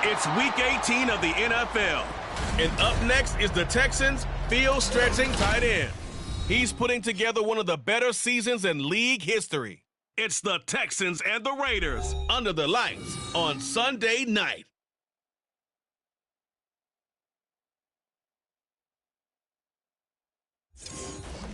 It's Week 18 of the NFL. And up next is the Texans' field-stretching tight end. He's putting together one of the better seasons in league history. It's the Texans and the Raiders under the lights on Sunday night.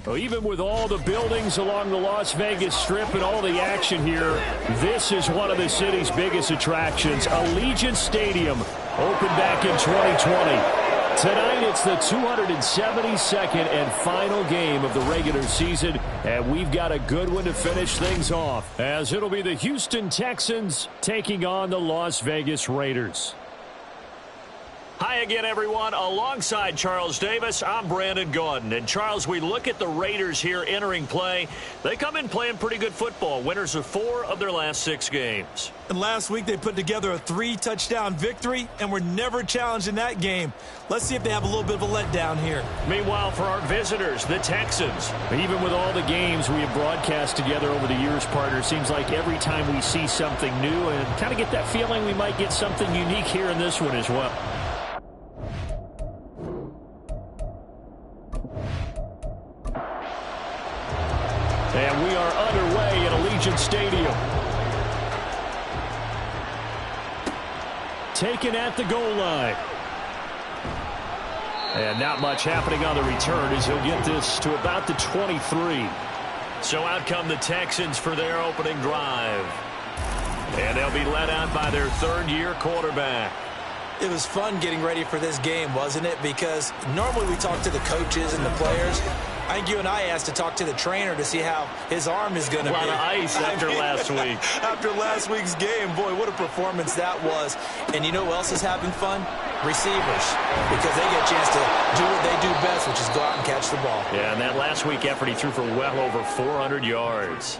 Well, even with all the buildings along the Las Vegas Strip and all the action here, this is one of the city's biggest attractions. Allegiant Stadium opened back in 2020. Tonight, it's the 272nd and final game of the regular season, and we've got a good one to finish things off, as it'll be the Houston Texans taking on the Las Vegas Raiders. Hi again, everyone. Alongside Charles Davis, I'm Brandon Gaudin. And, Charles, we look at the Raiders here entering play. They come in playing pretty good football, winners of 4 of their last 6 games. And last week they put together a 3-touchdown victory, and were never challenged in that game. Let's see if they have a little bit of a letdown here. Meanwhile, for our visitors, the Texans. Even with all the games we have broadcast together over the years, partner, seems like every time we see something new and kind of get that feeling we might get something unique here in this one as well. And we are underway at Allegiant Stadium. Taken at the goal line. And not much happening on the return as he'll get this to about the 23. So out come the Texans for their opening drive. And they'll be led out by their third-year quarterback. It was fun getting ready for this game, wasn't it? Because normally we talk to the coaches and the players. I think you and I asked to talk to the trainer to see how his arm is going to be. A lot of ice after last week. After last week's game, boy, what a performance that was. And you know who else is having fun? Receivers. Because they get a chance to do what they do best, which is go out and catch the ball. Yeah, and that last week effort, he threw for well over 400 yards.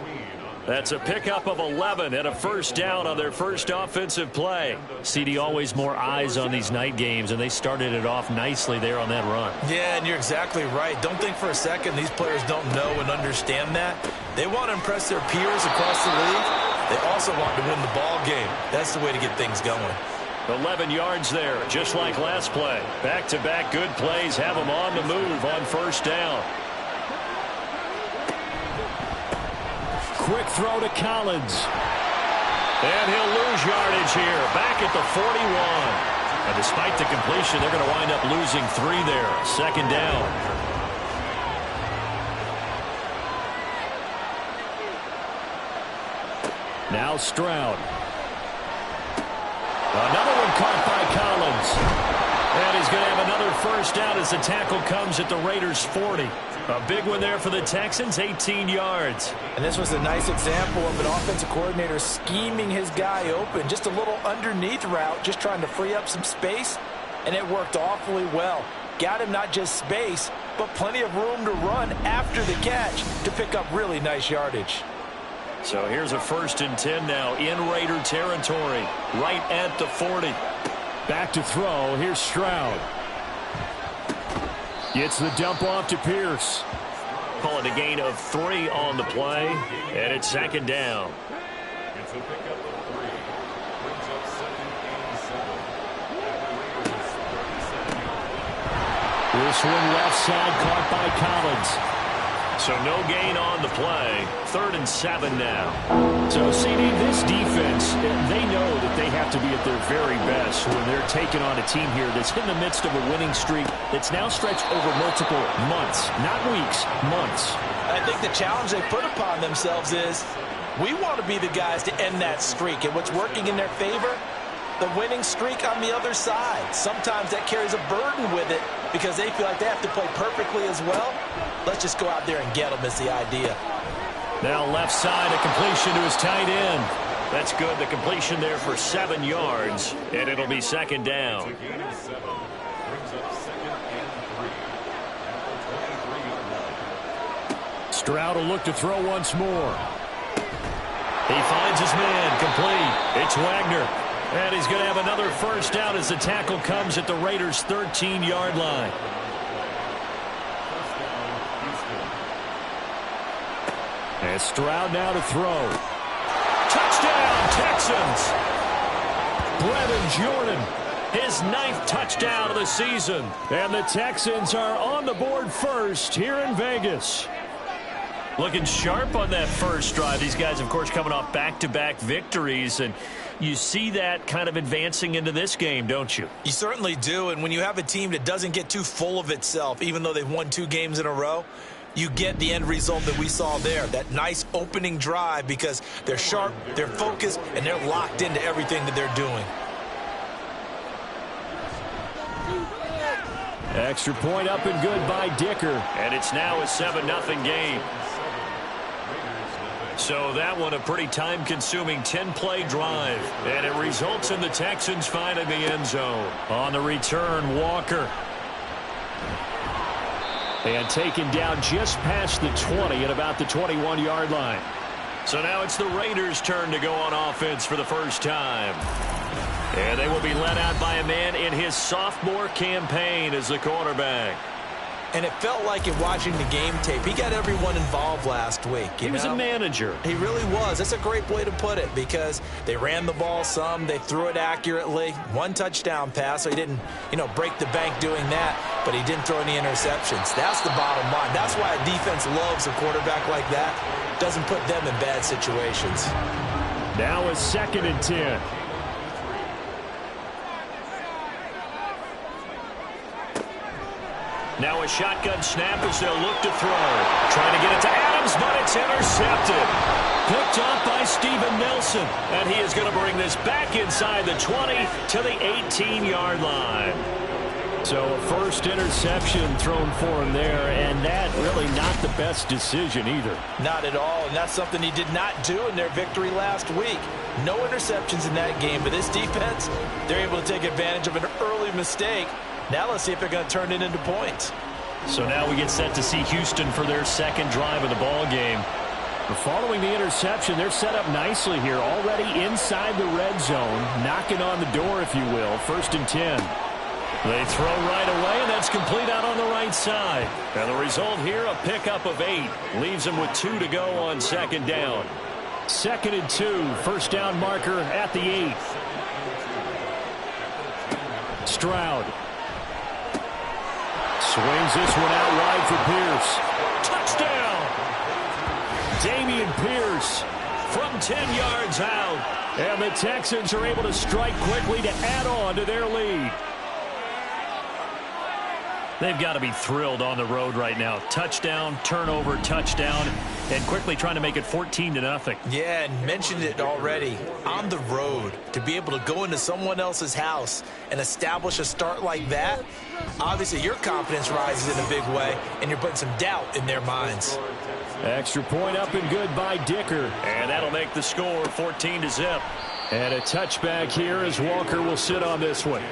That's a pickup of 11 and a first down on their first offensive play. CD, always more eyes on these night games, and they started it off nicely there on that run. Yeah, and you're exactly right. Don't think for a second these players don't know and understand that. They want to impress their peers across the league. They also want to win the ball game. That's the way to get things going. 11 yards there, just like last play. Back-to-back good plays have them on the move on first down. Quick throw to Collins. And he'll lose yardage here. Back at the 41. And despite the completion, they're going to wind up losing 3 there. Second down. Now Stroud. Another one caught by Collins. And he's going to have another first down as the tackle comes at the Raiders' 40. A big one there for the Texans, 18 yards. And this was a nice example of an offensive coordinator scheming his guy open. Just a little underneath route, just trying to free up some space, and it worked awfully well. Got him not just space, but plenty of room to run after the catch to pick up really nice yardage. So here's a 1st and 10 now in Raider territory, right at the 40. Back to throw, here's Stroud. Gets the dump off to Pierce. Call it a gain of 3 on the play, and it's second down. This one left side caught by Collins. So no gain on the play. 3rd and 7 now. So, CD, this defense, they know that they have to be at their very best when they're taking on a team here that's in the midst of a winning streak that's now stretched over multiple months, not weeks, months. I think the challenge they put upon themselves is we want to be the guys to end that streak. And what's working in their favor? The winning streak on the other side. Sometimes that carries a burden with it because they feel like they have to play perfectly as well. Let's just go out there and get them is the idea. Now left side, a completion to his tight end. That's good. The completion there for 7 yards, and it'll be second down. Stroud will look to throw once more. He finds his man, complete. It's Wagner. And he's going to have another first down as the tackle comes at the Raiders' 13-yard line. And Stroud now to throw. Touchdown, Texans! Brevin Jordan his 9th touchdown of the season. And the Texans are on the board first here in Vegas. Looking sharp on that first drive. These guys, of course, coming off back-to-back victories, and you see that kind of advancing into this game, don't you? You certainly do, and when you have a team that doesn't get too full of itself, even though they've won 2 games in a row, you get the end result that we saw there, that nice opening drive, because they're sharp, they're focused, and they're locked into everything that they're doing. Extra point up and good by Dicker, and it's now a 7-0 game. So that one a pretty time-consuming 10-play drive, and it results in the Texans finding the end zone. On the return, Walker. And taken down just past the 20 at about the 21-yard line. So now it's the Raiders' turn to go on offense for the first time. And they will be led out by a man in his sophomore campaign as the quarterback. And it felt like in watching the game tape, he got everyone involved last week. He was a manager. He really was. That's a great way to put it, because they ran the ball some, they threw it accurately. 1 touchdown pass, so he didn't, break the bank doing that, but he didn't throw any interceptions. That's the bottom line. That's why a defense loves a quarterback like that. Doesn't put them in bad situations. Now a 2nd and 10. Now a shotgun snap as they'll look to throw. Trying to get it to Adams, but it's intercepted. Picked off by Steven Nelson. And he is going to bring this back inside the 20 to the 18-yard line. So a first interception thrown for him there, and that really not the best decision either. Not at all, and that's something he did not do in their victory last week. No interceptions in that game, but this defense, they're able to take advantage of an early mistake. Now let's see if they're going to turn it into points. So now we get set to see Houston for their 2nd drive of the ball game. Following the interception, they're set up nicely here, already inside the red zone, knocking on the door, if you will. 1st and 10. They throw right away, and that's complete out on the right side. And the result here, a pickup of 8. Leaves them with 2 to go on 2nd down. 2nd and 2, 1st down marker at the 8th. Stroud. Swings this one out wide for Pierce. Touchdown! Dameon Pierce from 10 yards out. And the Texans are able to strike quickly to add on to their lead. They've got to be thrilled on the road right now. Touchdown, turnover, touchdown, and quickly trying to make it 14-0. Yeah, and mentioned it already. On the road, to be able to go into someone else's house and establish a start like that, obviously your confidence rises in a big way, and you're putting some doubt in their minds. Extra point up and good by Dicker. And that'll make the score 14-0. And a touchback here as Walker will sit on this one.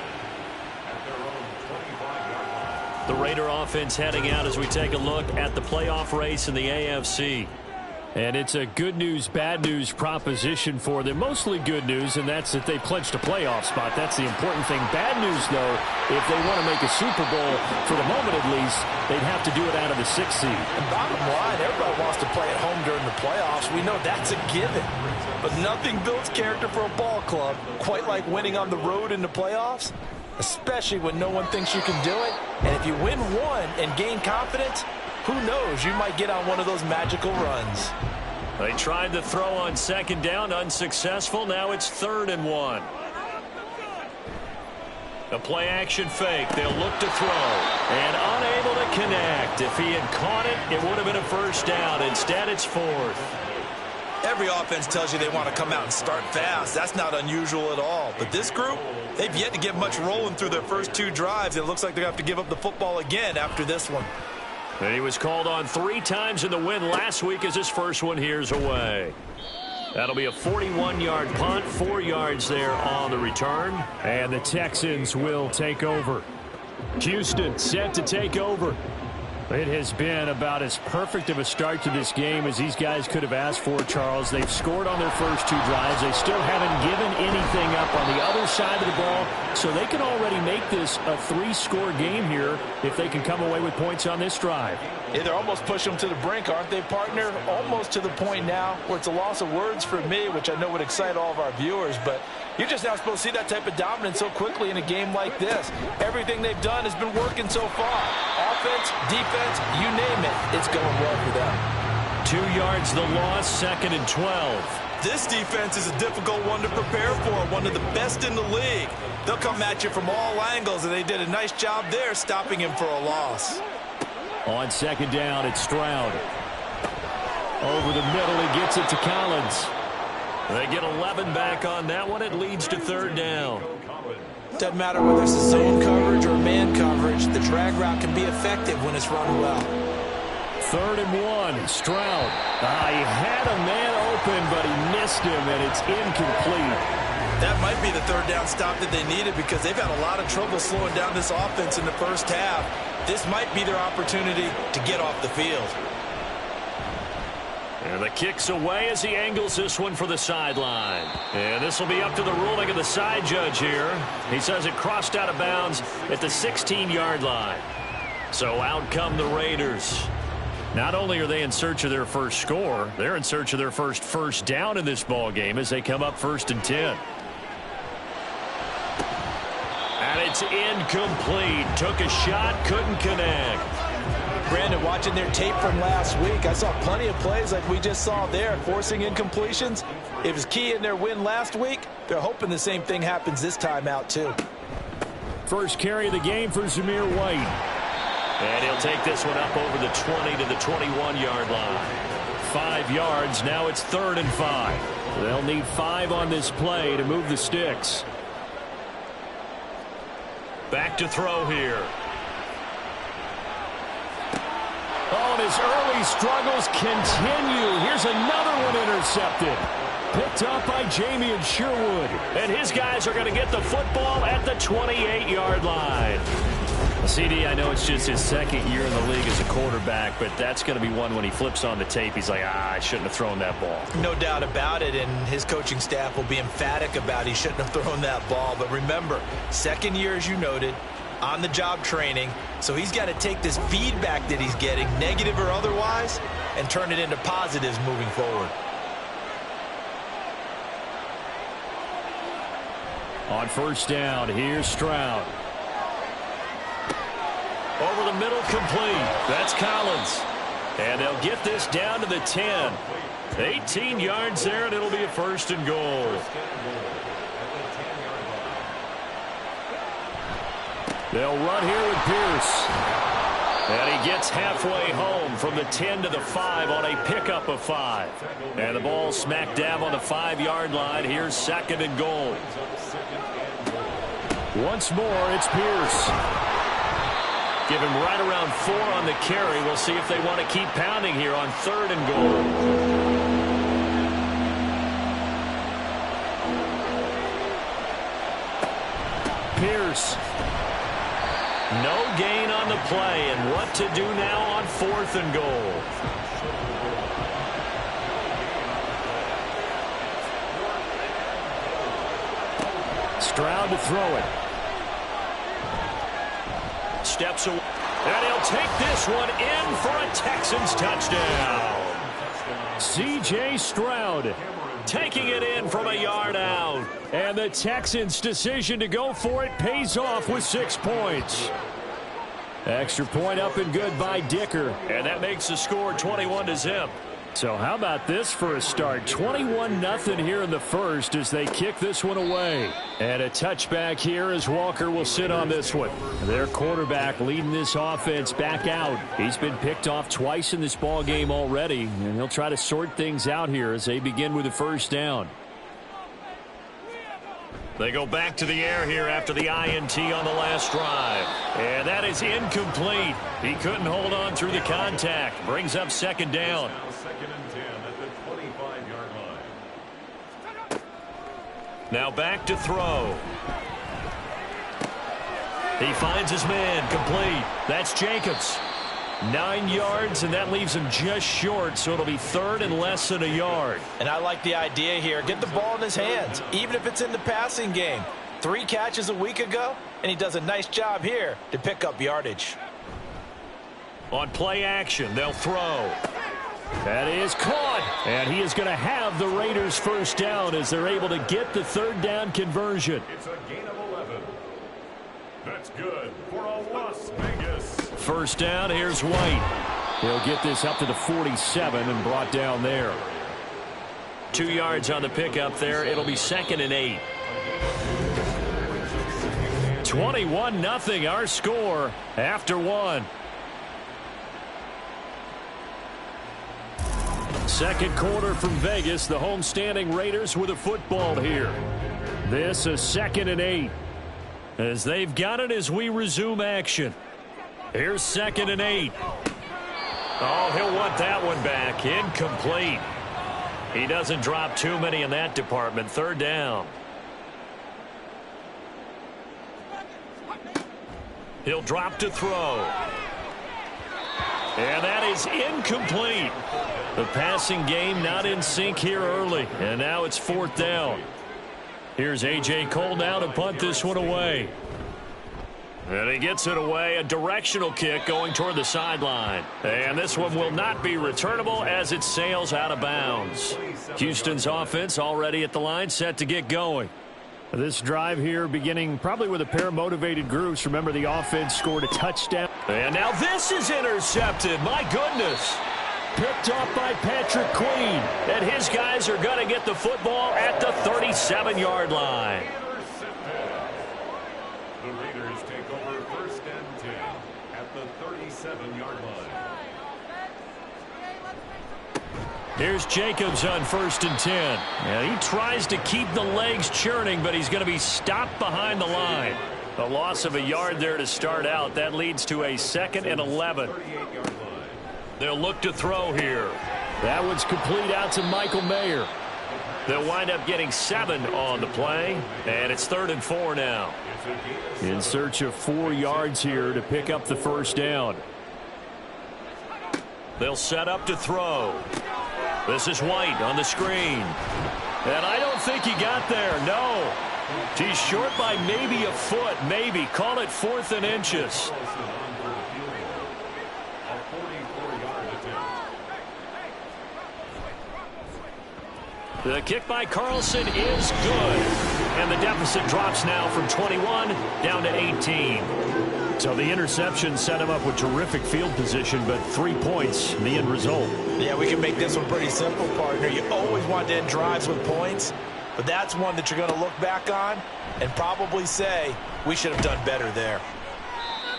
The Raider offense heading out as we take a look at the playoff race in the AFC. And it's a good news, bad news proposition for them. Mostly good news, and that's that they clinched a playoff spot. That's the important thing. Bad news, though, if they want to make a Super Bowl, for the moment at least, they'd have to do it out of the 6th seed. And bottom line, everybody wants to play at home during the playoffs. We know that's a given. But nothing builds character for a ball club quite like winning on the road in the playoffs, especially when no one thinks you can do it. And if you win one and gain confidence, who knows, you might get on one of those magical runs. They tried to throw on 2nd down, unsuccessful. Now it's 3rd and 1. A play-action fake. They'll look to throw. And unable to connect. If he had caught it, it would have been a 1st down. Instead, it's 4th. Every offense tells you they want to come out and start fast. That's not unusual at all. But this group, they've yet to get much rolling through their first 2 drives. It looks like they're going to have to give up the football again after this one. And he was called on 3 times in the win last week as his first one here's away. That'll be a 41-yard punt, 4 yards there on the return. And the Texans will take over. Houston set to take over. It has been about as perfect of a start to this game as these guys could have asked for, Charles. They've scored on their first 2 drives. They still haven't given anything up on the other side of the ball, so they can already make this a 3-score game here if they can come away with points on this drive. Yeah, they're almost pushing them to the brink, aren't they, partner? Almost to the point now where it's a loss of words for me, which I know would excite all of our viewers, but You're just not supposed to see that type of dominance so quickly in a game like this. Everything they've done has been working so far. Offense, defense, you name it, it's going well for them. 2 yards the loss, 2nd and 12. This defense is a difficult one to prepare for, one of the best in the league. They'll come at you from all angles, and they did a nice job there stopping him for a loss. On 2nd down, it's Stroud. Over the middle, he gets it to Collins. They get 11 back on that one. It leads to 3rd down. Doesn't matter whether it's a zone coverage or man coverage, the drag route can be effective when it's run well. 3rd and 1, Stroud. He had a man open, but he missed him, and it's incomplete. That might be the 3rd down stop that they needed because they've had a lot of trouble slowing down this offense in the first half. This might be their opportunity to get off the field. And the kick's away as he angles this one for the sideline. And this will be up to the ruling of the side judge here. He says it crossed out of bounds at the 16-yard line. So out come the Raiders. Not only are they in search of their first score, they're in search of their first down in this ball game as they come up 1st and 10. And it's incomplete. Took a shot, couldn't connect. Brandon, watching their tape from last week, I saw plenty of plays like we just saw there, forcing incompletions. It was key in their win last week. They're hoping the same thing happens this time out, too. First carry of the game for Zamir White. And he'll take this one up over the 20 to the 21-yard line. 5 yards, now it's 3rd and 5. They'll need 5 on this play to move the sticks. Back to throw here. Oh, and his early struggles continue. Here's another one intercepted. Picked up by Jamie Sherwood. And his guys are going to get the football at the 28-yard line. CD, I know it's just his 2nd year in the league as a quarterback, but that's going to be one when he flips on the tape. He's like, I shouldn't have thrown that ball. No doubt about it, and his coaching staff will be emphatic about he shouldn't have thrown that ball. But remember, 2nd year, as you noted, on-the-job training, so he's got to take this feedback that he's getting, negative or otherwise, and turn it into positives moving forward. On 1st down, here's Stroud. Over the middle, complete. That's Collins. And they'll get this down to the 10. 18 yards there, and it'll be a 1st and goal. They'll run here with Pierce. And he gets halfway home from the 10 to the 5 on a pickup of 5. And the ball smack dab on the 5-yard line. Here's 2nd and goal. Once more, it's Pierce. Give him right around 4 on the carry. We'll see if they want to keep pounding here on 3rd and goal. Pierce. No gain on the play, and what to do now on 4th and goal. Stroud to throw it. Steps away, and he'll take this one in for a Texans touchdown. C.J. Stroud taking it in from a yard out. And the Texans' decision to go for it pays off with 6 points. Extra point up and good by Dicker. And that makes the score 21-0. So how about this for a start? 21-0 here in the first as they kick this one away. And a touchback here as Walker will sit on this one. Their quarterback leading this offense back out. He's been picked off twice in this ball game already, and he'll try to sort things out here as they begin with the 1st down. They go back to the air here after the INT on the last drive. And that is incomplete. He couldn't hold on through the contact. Brings up 2nd down. Now back to throw. He finds his man, complete. That's Jacobs. 9 yards, and that leaves him just short, so it'll be 3rd and less than a yard. And I like the idea here. Get the ball in his hands, even if it's in the passing game. 3 catches a week ago, and he does a nice job here to pick up yardage. On play action, they'll throw. That is caught, and he is going to have the Raiders first down as they're able to get the third down conversion. It's a gain of 11. That's good for a Las Vegas. First down, here's White. He'll get this up to the 47 and brought down there. 2 yards on the pickup there. It'll be 2nd and 8. 21-0 our score after 1. Second quarter from Vegas. The homestanding Raiders with a football here. This is 2nd and 8. As they've got it as we resume action. Here's 2nd and 8. Oh, he'll want that one back. Incomplete. He doesn't drop too many in that department. Third down. He'll drop to throw. And that is incomplete. The passing game not in sync here early. And now it's 4th down. Here's A.J. Cole now to punt this one away. And he gets it away. A directional kick going toward the sideline. And this one will not be returnable as it sails out of bounds. Houston's offense already at the line, set to get going. This drive here beginning probably with a pair of motivated groups. Remember, the offense scored a touchdown. And now this is intercepted. My goodness. Picked off by Patrick Queen. And his guys are going to get the football at the 37-yard line. The Raiders take over 1st and 10 at the 37-yard line. Here's Jacobs on 1st and 10. And he tries to keep the legs churning, but he's going to be stopped behind the line. A loss of a yard there to start out. That leads to a 2nd and 11. They'll look to throw here. That one's complete out to Michael Mayer. They'll wind up getting 7 on the play, and it's 3rd and 4 now. In search of 4 yards here to pick up the first down. They'll set up to throw. This is White on the screen. And I don't think he got there, no. He's short by maybe a foot, maybe. Call it 4th and inches. The kick by Carlson is good. And the deficit drops now from 21 down to 18. So the interception set him up with terrific field position, but 3 points in the end result. Yeah, we can make this one pretty simple, partner. You always want to end drives with points, but that's one that you're going to look back on and probably say, we should have done better there.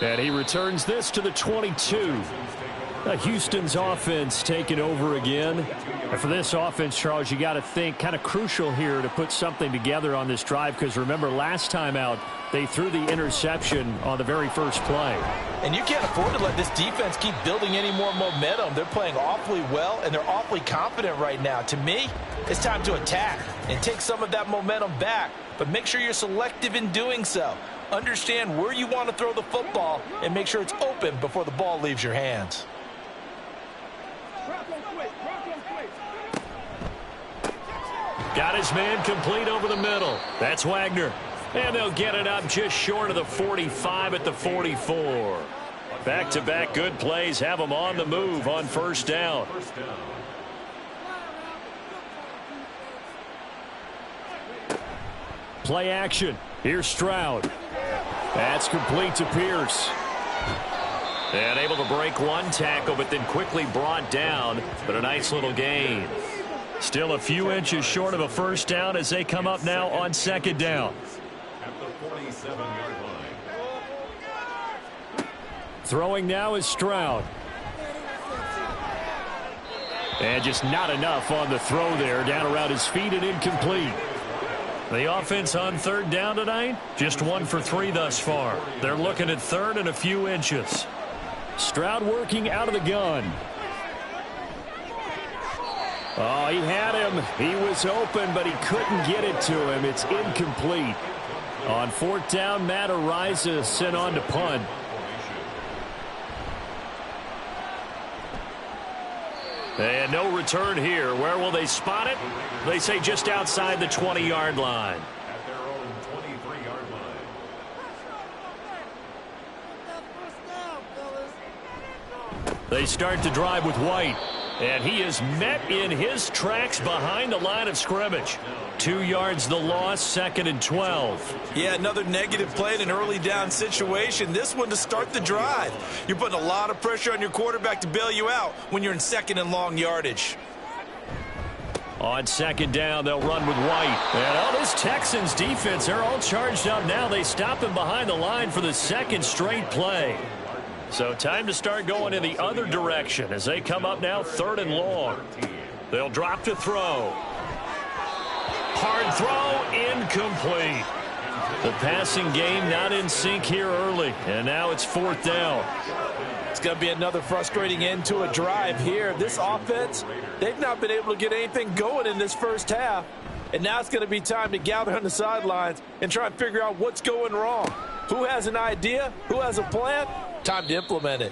And he returns this to the 22. Houston's offense taking over again. And for this offense, Charles, you got to think kind of crucial here to put something together on this drive, because remember last time out they threw the interception on the very first play. And you can't afford to let this defense keep building any more momentum. They're playing awfully well, and they're awfully confident right now. To me, it's time to attack and take some of that momentum back, but make sure you're selective in doing so. Understand where you want to throw the football and make sure it's open before the ball leaves your hands. Got his man complete over the middle. That's Wagner. And they'll get it up just short of the 45 at the 44. Back-to-back good plays have them on the move on first down. Play action. Here's Stroud. That's complete to Pierce. And able to break one tackle, but then quickly brought down. But a nice little gain. Still a few inches short of a first down as they come up now on second down. At the 47-yard line. Throwing now is Stroud. And just not enough on the throw there. Down around his feet and incomplete. The offense on third down tonight, just 1 for 3 thus far. They're looking at third and a few inches. Stroud working out of the gun. Oh, he had him. He was open, but he couldn't get it to him. It's incomplete. On fourth down, Matt Ariza sent on to punt. And no return here. Where will they spot it? They say just outside the 20-yard line. At their own 23-yard line. They start to drive with White. And he is met in his tracks behind the line of scrimmage. 2 yards the loss, 2nd and 12. Yeah, another negative play in an early down situation. This one to start the drive. You're putting a lot of pressure on your quarterback to bail you out when you're in 2nd and long yardage. On 2nd down, they'll run with White. And all this Texans defense, they're all charged up now. They stop him behind the line for the 2nd straight play. So time to start going in the other direction as they come up now 3rd and long. They'll drop to throw. Hard throw, incomplete. The passing game not in sync here early, and now it's 4th down. It's going to be another frustrating end to a drive here. This offense, they've not been able to get anything going in this first half, and now it's going to be time to gather on the sidelines and try and figure out what's going wrong. Who has an idea? Who has a plan? Time to implement it.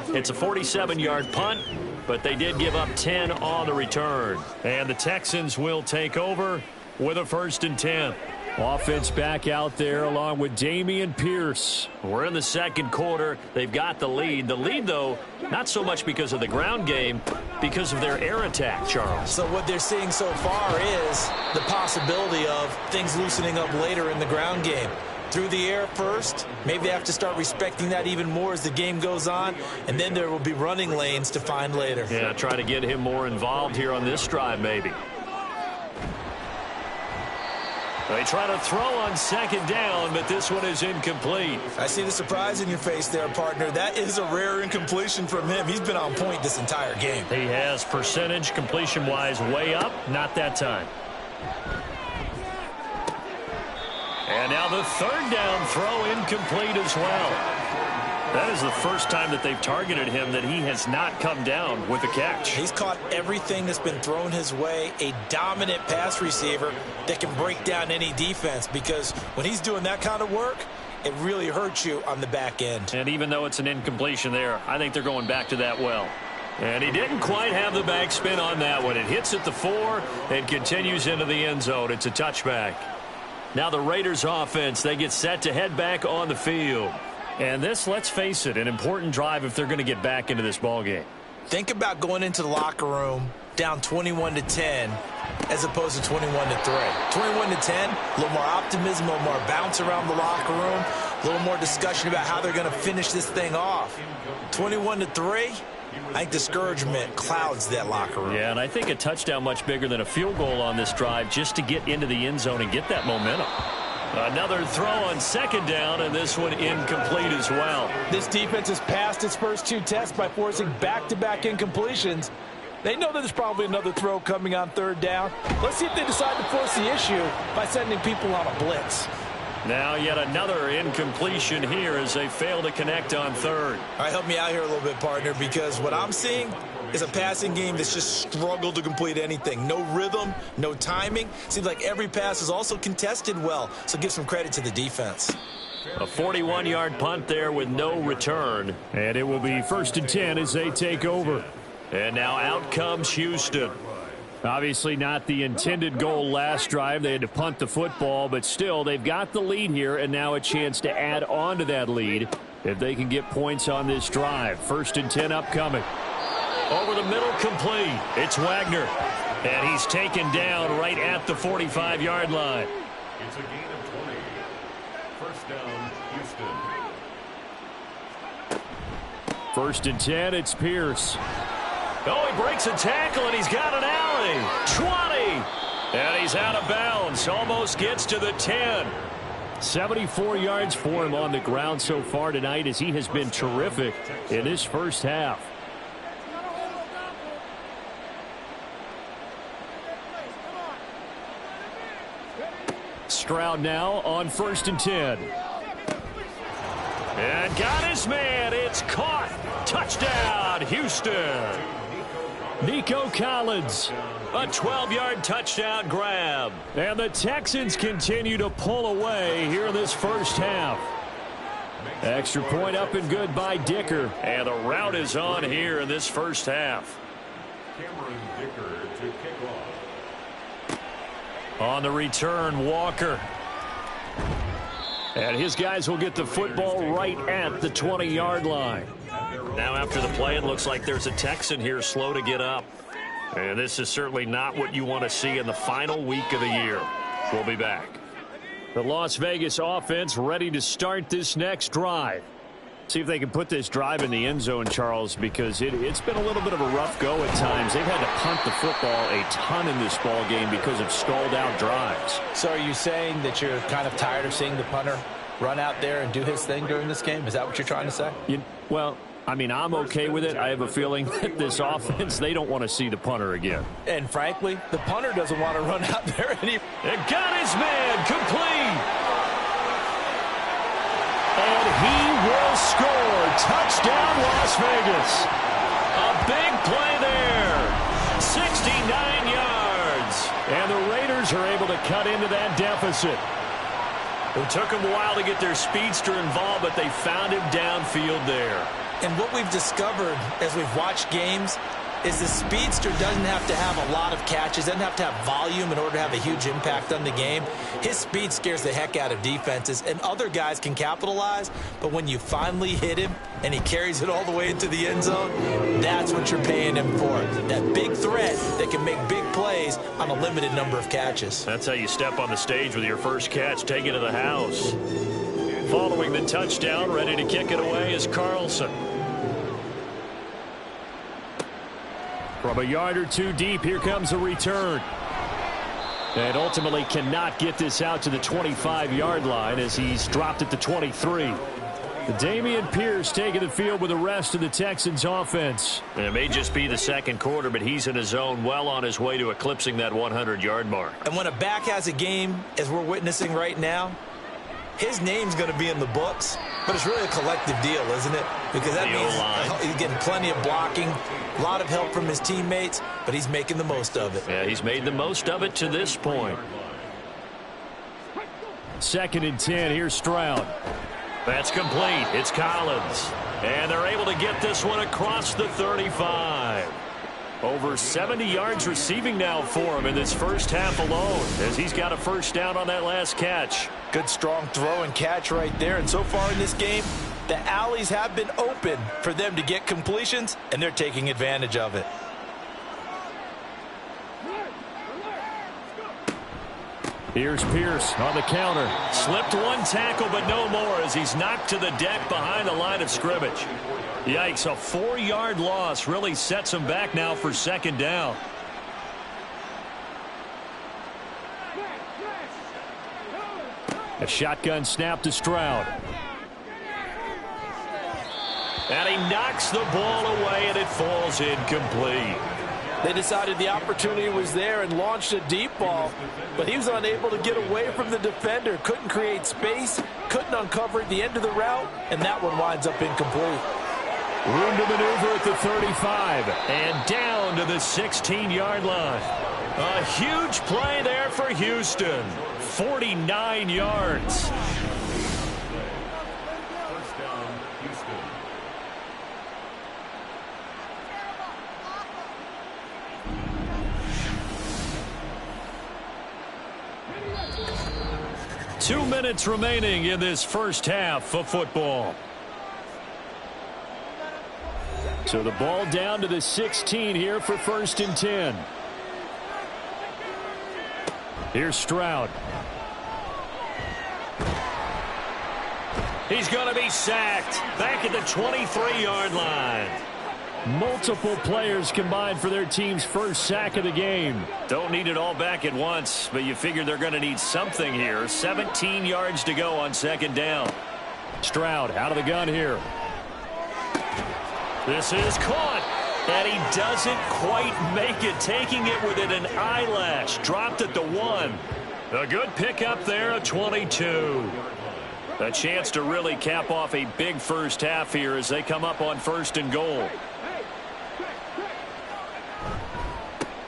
It's a 47-yard punt, but they did give up 10 on the return. And the Texans will take over with a 1st and 10. Offense back out there along with Dameon Pierce. We're in the 2nd quarter. They've got the lead. The lead, though, not so much because of the ground game, because of their air attack, Charles. So what they're seeing so far is the possibility of things loosening up later in the ground game. Through the air first. Maybe they have to start respecting that even more as the game goes on. And then there will be running lanes to find later. Yeah, try to get him more involved here on this drive maybe. They try to throw on 2nd down, but this one is incomplete. I see the surprise in your face there, partner. That is a rare incompletion from him. He's been on point this entire game. He has percentage completion-wise way up. Not that time. And now the 3rd down throw incomplete as well. That is the first time that they've targeted him that he has not come down with a catch. He's caught everything that's been thrown his way. A dominant pass receiver that can break down any defense, because when he's doing that kind of work, it really hurts you on the back end. And even though it's an incompletion there, I think they're going back to that well. And he didn't quite have the backspin on that one. It hits at the 4 and continues into the end zone. It's a touchback. Now the Raiders offense, they get set to head back on the field. And this, let's face it, an important drive if they're going to get back into this ballgame. Think about going into the locker room down 21-10 as opposed to 21-3. 21-10, a little more optimism, a little more bounce around the locker room, a little more discussion about how they're going to finish this thing off. 21-3, I think discouragement clouds that locker room. Yeah, and I think a touchdown much bigger than a field goal on this drive just to get into the end zone and get that momentum. Another throw on 2nd down, and this one incomplete as well. This defense has passed its first 2 tests by forcing back-to-back incompletions. They know that there's probably another throw coming on 3rd down. Let's see if they decide to force the issue by sending people on a blitz. Now yet another incompletion here as they fail to connect on 3rd. All right, help me out here a little bit, partner, because what I'm seeing is a passing game that's just struggled to complete anything. No rhythm, no timing. Seems like every pass is also contested well, so give some credit to the defense. A 41-yard punt there with no return. And it will be 1st and 10 as they take over. And now out comes Houston. Obviously not the intended goal last drive. They had to punt the football, but still they've got the lead here, and now a chance to add on to that lead if they can get points on this drive. 1st and 10 upcoming. Over the middle, complete. It's Wagner. And he's taken down right at the 45-yard line. It's a gain of 20. 1st down, Houston. 1st and 10, it's Pierce. Oh, he breaks a tackle, and he's got an alley. 20. And he's out of bounds. Almost gets to the 10. 74 yards for him on the ground so far tonight as he has been terrific in this first half. Stroud now on 1st and 10. And got his man. It's caught. Touchdown, Houston. Nico Collins, a 12-yard touchdown grab. And the Texans continue to pull away here in this first half. Extra point up and good by Dicker. And the route is on here in this first half. Cameron Dicker to kick off. On the return, Walker. And his guys will get the football right at the 20-yard line. Now after the play, it looks like there's a Texan here slow to get up. And this is certainly not what you want to see in the final week of the year. We'll be back. The Las Vegas offense ready to start this next drive. See if they can put this drive in the end zone, Charles, because it's been a little bit of a rough go at times. They've had to punt the football a ton in this ball game because of stalled out drives. So are you saying that you're kind of tired of seeing the punter run out there and do his thing during this game? Is that what you're trying to say? Well, I mean, I'm okay with it. I have a feeling that this offense, they don't want to see the punter again. And frankly, the punter doesn't want to run out there anymore. And got his man complete. And he will score. Touchdown, Las Vegas. A big play there. 69 yards. And the Raiders are able to cut into that deficit. It took them a while to get their speedster involved, but they found him downfield there. And what we've discovered as we've watched games is the speedster doesn't have to have a lot of catches, doesn't have to have volume in order to have a huge impact on the game. His speed scares the heck out of defenses, and other guys can capitalize, but when you finally hit him and he carries it all the way into the end zone, that's what you're paying him for. That big threat that can make big plays on a limited number of catches. That's how you step on the stage with your first catch, take it to the house. Following the touchdown, ready to kick it away is Carlson. From a yard or two deep, here comes a return. And ultimately cannot get this out to the 25-yard line as he's dropped at the 23. Dameon Pierce taking the field with the rest of the Texans offense. It may just be the second quarter, but he's in his zone, well on his way to eclipsing that 100-yard mark. And when a back has a game, as we're witnessing right now, his name's going to be in the books, but it's really a collective deal, isn't it? Because that means he's getting plenty of blocking, a lot of help from his teammates, but he's making the most of it. Yeah, he's made the most of it to this point. 2nd and 10, here's Stroud. That's complete. It's Collins. And they're able to get this one across the 35. Over 70 yards receiving now for him in this first half alone, as he's got a first down on that last catch. Good strong throw and catch right there. And so far in this game, the alleys have been open for them to get completions, and they're taking advantage of it. Here's Pierce on the counter. Slipped one tackle, but no more as he's knocked to the deck behind the line of scrimmage. Yikes, a 4-yard loss really sets him back now for 2nd down. A shotgun snap to Stroud. And he knocks the ball away, and it falls incomplete. They decided the opportunity was there and launched a deep ball, but he was unable to get away from the defender. Couldn't create space, couldn't uncover at the end of the route, and that one winds up incomplete. Room to maneuver at the 35 and down to the 16-yard line. A huge play there for Houston. 49 yards. First down, Houston. Two minutes remaining in this first half of football. So the ball down to the 16 here for 1st and 10. Here's Stroud. He's going to be sacked back at the 23-yard line. Multiple players combined for their team's first sack of the game. Don't need it all back at once, but you figure they're going to need something here. 17 yards to go on 2nd down. Stroud out of the gun here. This is caught, and he doesn't quite make it, taking it within an eyelash. Dropped at the 1. A good pickup there, a 22. A chance to really cap off a big first half here as they come up on 1st and goal.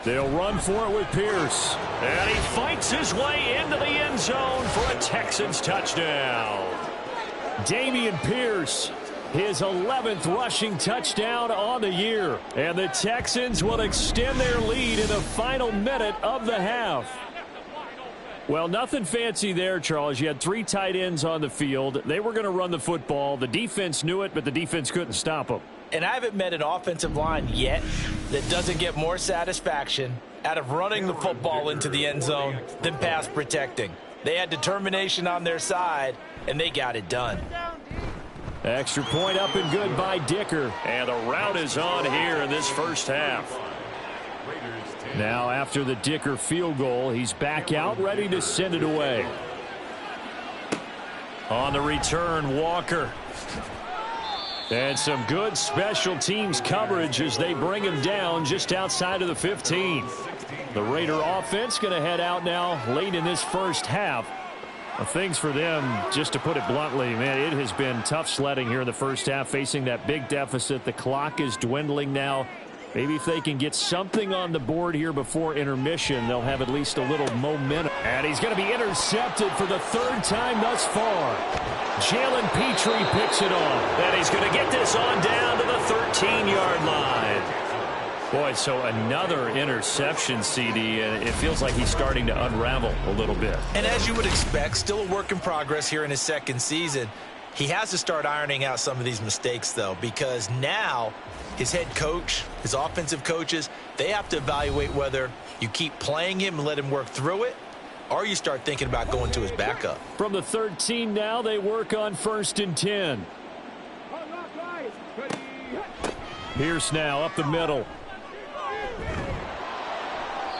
They'll run for it with Pierce. And he fights his way into the end zone for a Texans touchdown. Dameon Pierce, his 11th rushing touchdown on the year. And the Texans will extend their lead in the final minute of the half. Well, nothing fancy there, Charles. You had 3 tight ends on the field. They were going to run the football. The defense knew it, but the defense couldn't stop them. And I haven't met an offensive line yet that doesn't get more satisfaction out of running the football into the end zone than pass protecting. They had determination on their side, and they got it done. Extra point up and good by Dicker. And the route is on here in this first half. Now after the Dicker field goal, he's back out ready to send it away. On the return, Walker. And some good special teams coverage as they bring him down just outside of the 15. The Raider offense going to head out now late in this first half. Well, things for them, just to put it bluntly, man, it has been tough sledding here in the first half, facing that big deficit. The clock is dwindling now. Maybe if they can get something on the board here before intermission, they'll have at least a little momentum. And he's going to be intercepted for the 3rd time thus far. Jalen Petrie picks it off. And he's going to get this on down to the 13-yard line. Boy, so another interception, CD, and it feels like he's starting to unravel a little bit. And as you would expect, still a work in progress here in his 2nd season. He has to start ironing out some of these mistakes, though, because now his head coach, his offensive coaches, they have to evaluate whether you keep playing him and let him work through it, or you start thinking about going to his backup. From the 13 now, they work on 1st and 10. Pierce now up the middle.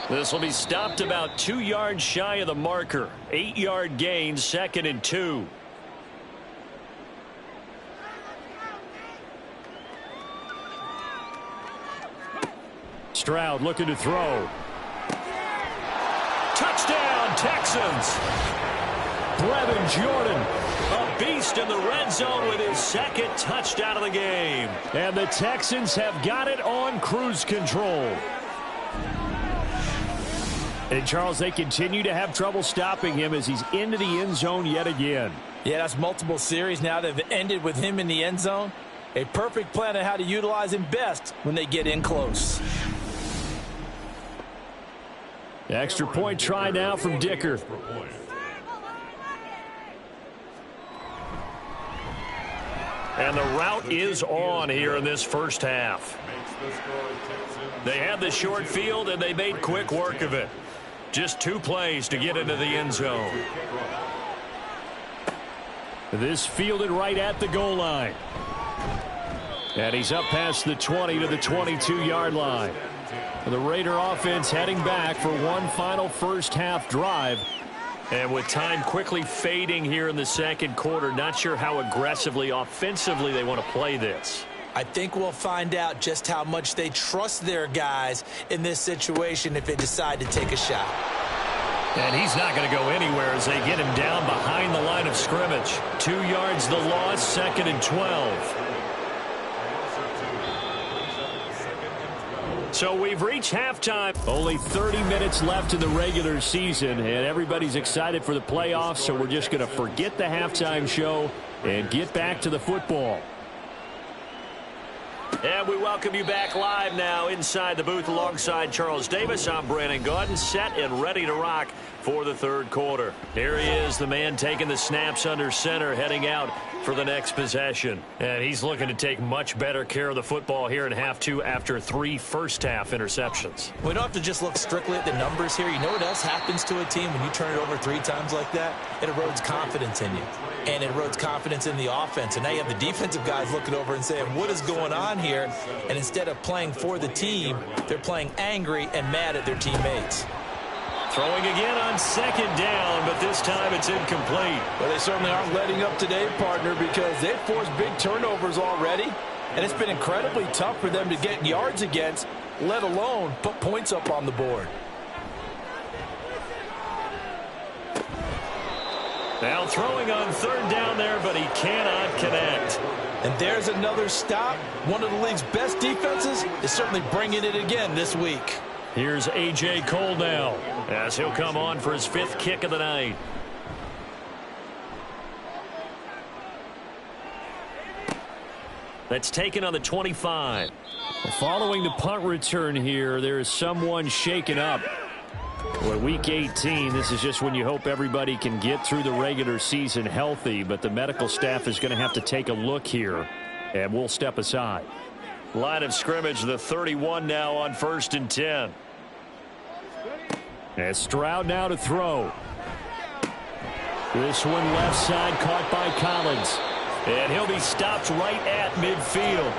This will be stopped about 2 yards shy of the marker. 8-yard gain, 2nd and 2. Stroud looking to throw. Touchdown, Texans. Brevin Jordan, a beast in the red zone with his 2nd touchdown of the game. And the Texans have got it on cruise control. And, Charles, they continue to have trouble stopping him as he's into the end zone yet again. Yeah, that's multiple series now that have ended with him in the end zone. A perfect plan on how to utilize him best when they get in close. Extra point try now from Dicker. And the route is on here in this first half. They had the short field, and they made quick work of it. Just 2 plays to get into the end zone. This fielded right at the goal line. And he's up past the 20 to the 22-yard line. The Raider offense heading back for one final first half drive. And with time quickly fading here in the 2nd quarter, not sure how aggressively, offensively they want to play this. I think we'll find out just how much they trust their guys in this situation if they decide to take a shot. And he's not going to go anywhere as they get him down behind the line of scrimmage. 2 yards the loss, 2nd and 12. So we've reached halftime. Only 30 minutes left in the regular season, and everybody's excited for the playoffs, so we're just going to forget the halftime show and get back to the football. And we welcome you back live now inside the booth alongside Charles Davis. I'm Brandon Gaudin, set and ready to rock for the 3rd quarter. Here he is, the man taking the snaps under center, heading out for the next possession. And he's looking to take much better care of the football here in half 2 after 3 first-half interceptions. We don't have to just look strictly at the numbers here. You know what else happens to a team when you turn it over 3 times like that? It erodes confidence in you. And it erodes confidence in the offense. And now you have the defensive guys looking over and saying, what is going on here? And instead of playing for the team, they're playing angry and mad at their teammates. Throwing again on 2nd down, but this time it's incomplete. Well, they certainly aren't letting up today, partner, because they've forced big turnovers already. And it's been incredibly tough for them to get yards against, let alone put points up on the board. Now throwing on 3rd down there, but he cannot connect. And there's another stop. One of the league's best defenses is certainly bringing it again this week. Here's A.J. Cole now as he'll come on for his 5th kick of the night. That's taken on the 25. Following the punt return here, there is someone shaken up. Well, week 18, this is just when you hope everybody can get through the regular season healthy, but the medical staff is going to have to take a look here, and we'll step aside. Line of scrimmage, the 31 now on 1st and 10. And Stroud now to throw. This one left side caught by Collins. And he'll be stopped right at midfield.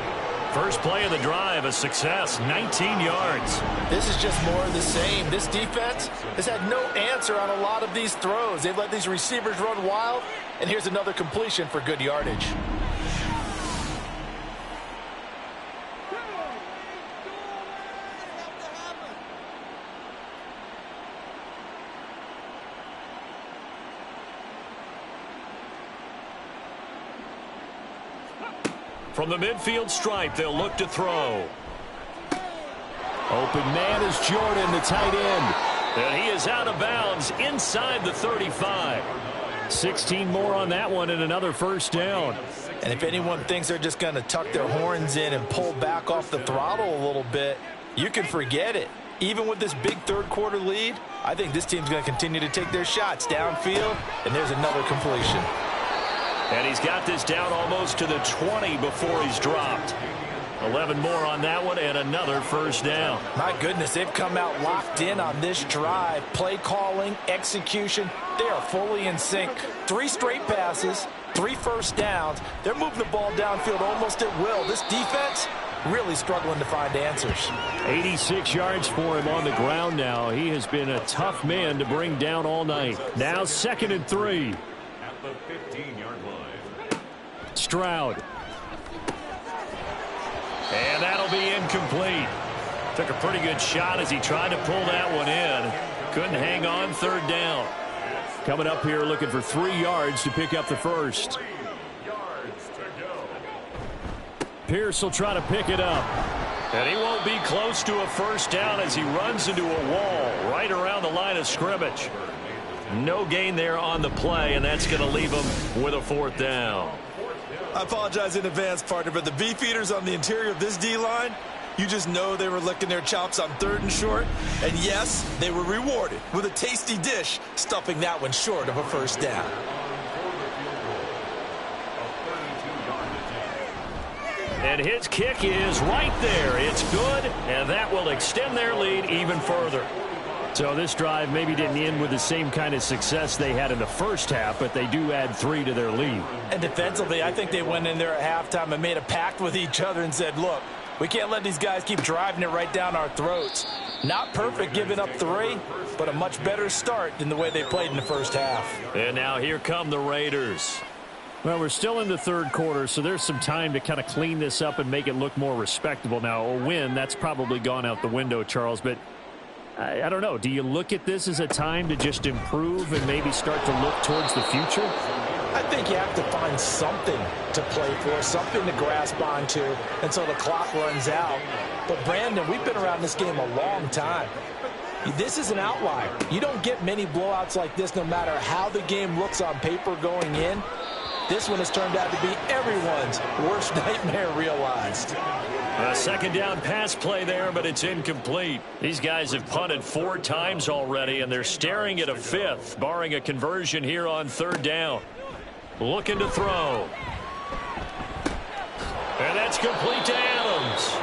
First play of the drive, a success, 19 yards. This is just more of the same. This defense has had no answer on a lot of these throws. They've let these receivers run wild, and here's another completion for good yardage. From the midfield stripe, they'll look to throw. Open man is Jordan, the tight end. And he is out of bounds inside the 35. 16 more on that one and another first down. And if anyone thinks they're just going to tuck their horns in and pull back off the throttle a little bit, you can forget it. Even with this big third-quarter lead, I think this team's going to continue to take their shots downfield, and there's another completion. And he's got this down almost to the 20 before he's dropped. 11 more on that one and another first down. My goodness, they've come out locked in on this drive. Play calling, execution, they are fully in sync. 3 straight passes, 3 first downs. They're moving the ball downfield almost at will. This defense really struggling to find answers. 86 yards for him on the ground now. He has been a tough man to bring down all night. Now 2nd and 3. At the 15-yard line. Stroud. And that'll be incomplete. Took a pretty good shot as he tried to pull that one in. Couldn't hang on, 3rd down. Coming up here looking for 3 yards to pick up the first. 3 yards to go. Pierce will try to pick it up. And he won't be close to a first down as he runs into a wall right around the line of scrimmage. No gain there on the play, and that's going to leave him with a 4th down. I apologize in advance, partner, but the beefeaters on the interior of this D-line, you just know they were licking their chops on 3rd and short. And yes, they were rewarded with a tasty dish, stuffing that one short of a first down. And his kick is right there. It's good, and that will extend their lead even further. So this drive maybe didn't end with the same kind of success they had in the first half, but they do add 3 to their lead. And defensively, I think they went in there at halftime and made a pact with each other and said, look, we can't let these guys keep driving it right down our throats. Not perfect giving up 3, but a much better start than the way they played in the first half. And now here come the Raiders. Well, we're still in the 3rd quarter, so there's some time to kind of clean this up and make it look more respectable. Now, a win, that's probably gone out the window, Charles, but I don't know. Do you look at this as a time to just improve and maybe start to look towards the future? I think you have to find something to play for, something to grasp onto until the clock runs out. But, Brandon, we've been around this game a long time. This is an outlier. You don't get many blowouts like this no matter how the game looks on paper going in. This one has turned out to be everyone's worst nightmare realized. A 2nd down pass play there, but it's incomplete. These guys have punted 4 times already, and they're staring at a 5th, barring a conversion here on 3rd down. Looking to throw. And that's complete to Adams.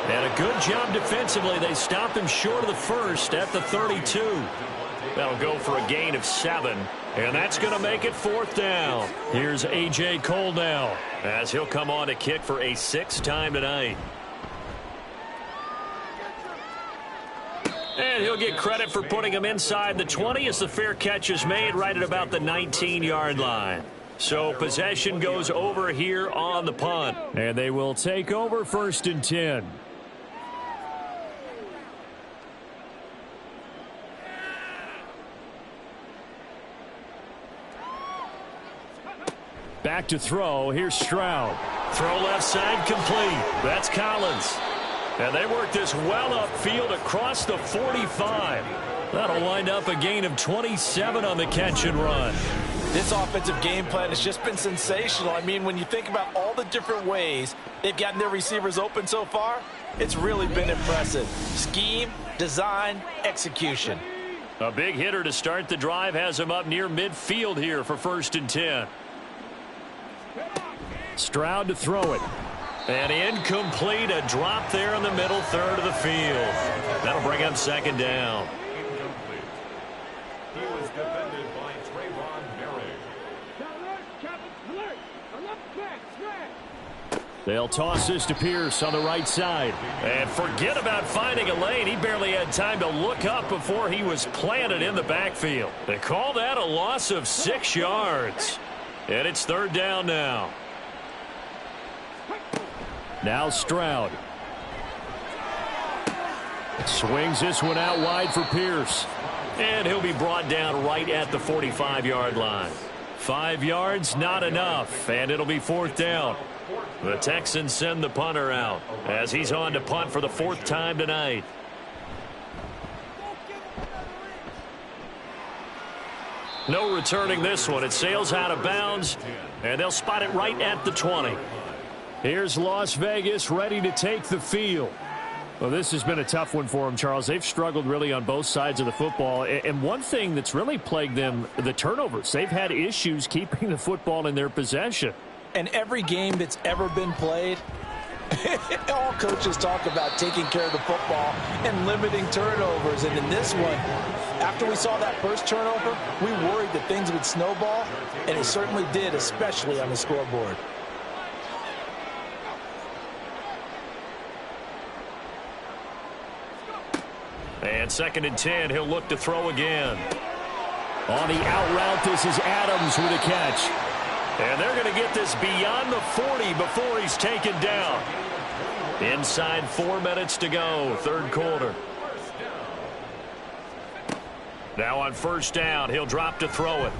And a good job defensively. They stopped him short of the first at the 32. That'll go for a gain of 7. And that's going to make it 4th down. Here's A.J. Cole now, as he'll come on to kick for a 6th time tonight. And he'll get credit for putting him inside the 20 as the fair catch is made right at about the 19-yard line. So possession goes over here on the punt. And they will take over 1st and 10. Back to throw. Here's Stroud. Throw left side complete. That's Collins. And they work this well upfield across the 45. That'll wind up a gain of 27 on the catch and run. This offensive game plan has just been sensational. I mean, when you think about all the different ways they've gotten their receivers open so far, it's really been impressive. Scheme, design, execution. A big hitter to start the drive has him up near midfield here for 1st and 10. Stroud to throw it. And incomplete, a drop there in the middle third of the field. That'll bring up 2nd down. Incomplete. He was defended by Trayvon Merrick. They'll toss this to Pierce on the right side. And forget about finding a lane. He barely had time to look up before he was planted in the backfield. They call that a loss of 6 yards. And it's 3rd down now. Now Stroud. Swings this one out wide for Pierce. And he'll be brought down right at the 45-yard line. 5 yards, not enough. And it'll be 4th down. The Texans send the punter out as he's on to punt for the 4th time tonight. No returning this one. It sails out of bounds, and they'll spot it right at the 20. Here's Las Vegas ready to take the field. Well, this has been a tough one for them, Charles. They've struggled really on both sides of the football. And one thing that's really plagued them, the turnovers. They've had issues keeping the football in their possession. And every game that's ever been played, all coaches talk about taking care of the football and limiting turnovers. And in this one, after we saw that first turnover, we worried that things would snowball, and it certainly did, especially on the scoreboard. And 2nd and 10, he'll look to throw again. On the out route, this is Adams with a catch. And they're going to get this beyond the 40 before he's taken down. Inside 4 minutes to go, 3rd quarter. Now on 1st down, he'll drop to throw it.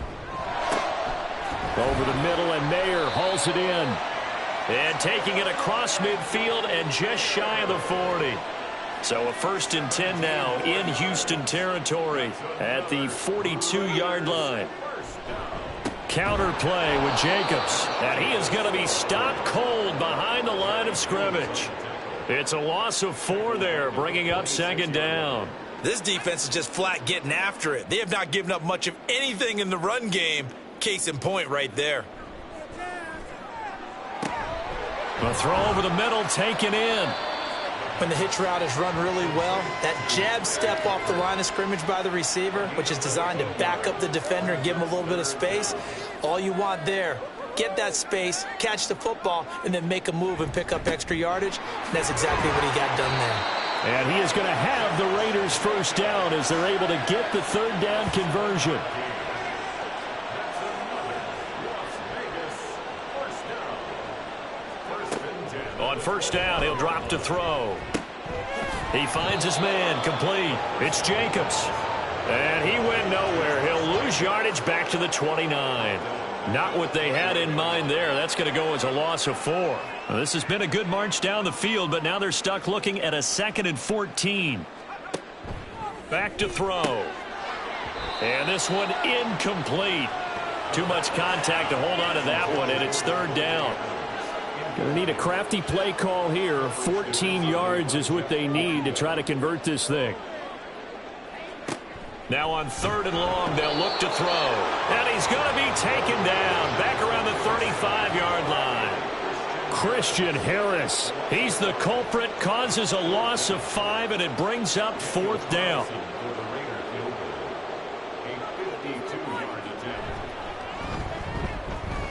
Over the middle, and Mayer hauls it in. And taking it across midfield and just shy of the 40. So a 1st and 10 now in Houston territory at the 42-yard line. Counter play with Jacobs, and he is going to be stopped cold behind the line of scrimmage. It's a loss of 4 there, bringing up 2nd down. This defense is just flat getting after it. They have not given up much of anything in the run game. Case in point right there. A throw over the middle, taken in. When the hitch route is run really well, that jab step off the line of scrimmage by the receiver, which is designed to back up the defender and give him a little bit of space, all you want there, get that space, catch the football, and then make a move and pick up extra yardage. And that's exactly what he got done there. And he is going to have the Raiders 1st down as they're able to get the 3rd down conversion. On 1st down, he'll drop to throw. He finds his man, complete. It's Jacobs. And he went nowhere. He'll lose yardage back to the 29. Not what they had in mind there. That's going to go as a loss of 4. Well, this has been a good march down the field, but now they're stuck looking at a 2nd and 14. Back to throw. And this one incomplete. Too much contact to hold on to that one, and it's 3rd down. Going to need a crafty play call here. 14 yards is what they need to try to convert this thing. Now on 3rd and long, they'll look to throw. And he's going to be taken down back around the 35-yard line. Christian Harris. He's the culprit, causes a loss of 5, and it brings up 4th down.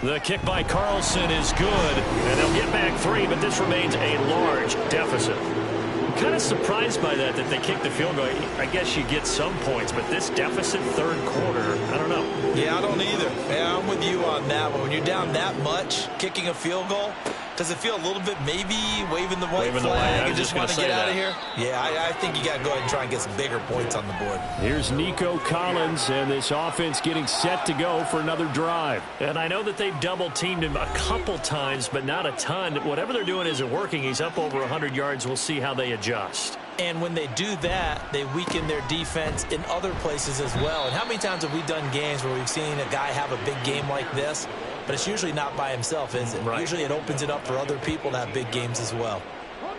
The kick by Carlson is good, and they'll get back 3, but this remains a large deficit. I'm kind of surprised by that they kicked the field goal. I guess you get some points, but this deficit 3rd quarter, I don't know. Yeah, I don't either. Yeah, I'm with you on that one. When you're down that much, kicking a field goal, does it feel a little bit maybe waving the white flag and just want to get out of here? Yeah, I think you got to go ahead and try and get some bigger points on the board. Here's Nico Collins, and this offense getting set to go for another drive. And I know that they've double-teamed him a couple times, but not a ton. Whatever they're doing isn't working. He's up over 100 yards. We'll see how they adjust. And when they do that, they weaken their defense in other places as well. And how many times have we done games where we've seen a guy have a big game like this? But it's usually not by himself, is it? Right. Usually it opens it up for other people to have big games as well.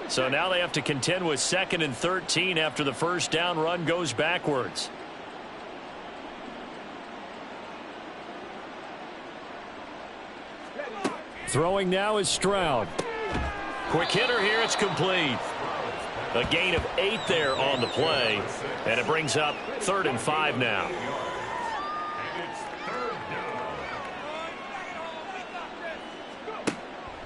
So now they have to contend with 2nd and 13 after the 1st down run goes backwards. Throwing now is Stroud. Quick hitter here. It's complete. A gain of 8 there on the play. And it brings up 3rd and 5 now.